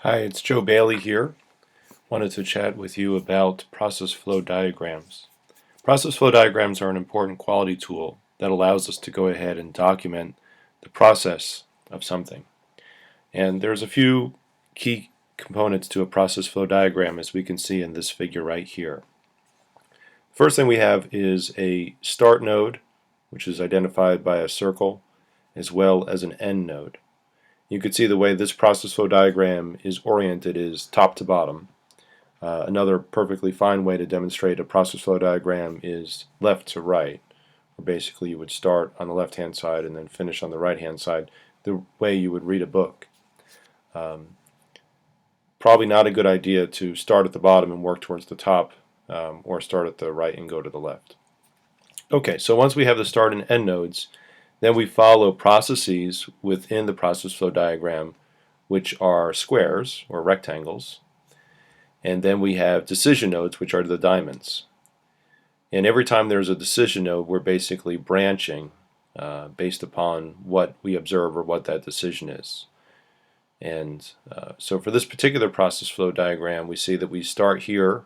Hi, it's Joe Bailey here. Wanted to chat with you about process flow diagrams. Process flow diagrams are an important quality tool that allows us to go ahead and document the process of something. And there's a few key components to a process flow diagram, as we can see in this figure right here. First thing we have is a start node, which is identified by a circle, as well as an end node. You can see the way this process flow diagram is oriented is top to bottom. Another perfectly fine way to demonstrate a process flow diagram is left to right, where basically you would start on the left-hand side and then finish on the right-hand side, the way you would read a book. Probably not a good idea to start at the bottom and work towards the top, or start at the right and go to the left. Okay, so once we have the start and end nodes, then we follow processes within the process flow diagram, which are squares or rectangles. And then we have decision nodes, which are the diamonds. And every time there's a decision node, we're basically branching based upon what we observe or what that decision is. And so for this particular process flow diagram, we see that we start here,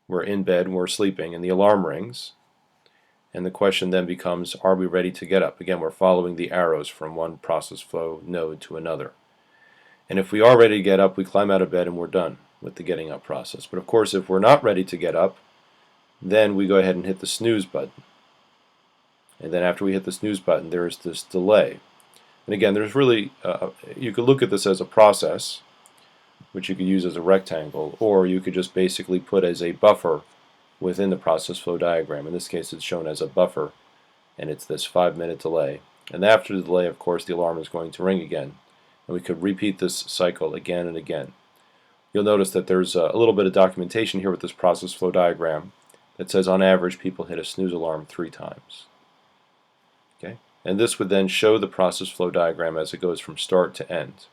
we're in bed, we're sleeping, and the alarm rings. And the question then becomes, are we ready to get up? Again, we're following the arrows from one process flow node to another. And if we are ready to get up, we climb out of bed and we're done with the getting up process. But of course, if we're not ready to get up, then we go ahead and hit the snooze button. And then after we hit the snooze button, there's this delay. And again, there's really, you could look at this as a process, which you could use as a rectangle, or you could just basically put as a buffer within the process flow diagram. In this case, it's shown as a buffer, and it's this 5-minute delay. And after the delay, of course, the alarm is going to ring again. And we could repeat this cycle again and again. You'll notice that there's a little bit of documentation here with this process flow diagram that says on average people hit a snooze alarm 3 times. Okay? And this would then show the process flow diagram as it goes from start to end.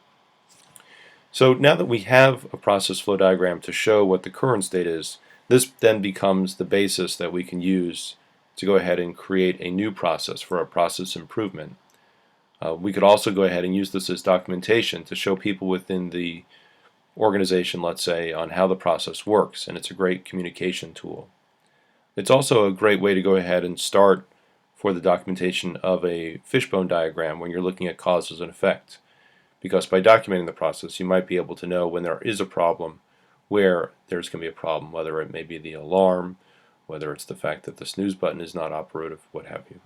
So now that we have a process flow diagram to show what the current state is, this then becomes the basis that we can use to go ahead and create a new process for a process improvement. We could also go ahead and use this as documentation to show people within the organization, let's say, on how the process works, and it's a great communication tool. It's also a great way to go ahead and start for the documentation of a fishbone diagram when you're looking at causes and effect, because by documenting the process you might be able to know when there is a problem, where there's going to be a problem, whether it may be the alarm, whether it's the fact that the snooze button is not operative, what have you.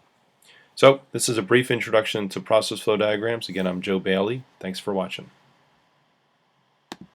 So this is a brief introduction to process flow diagrams. Again, I'm Joe Bailey. Thanks for watching.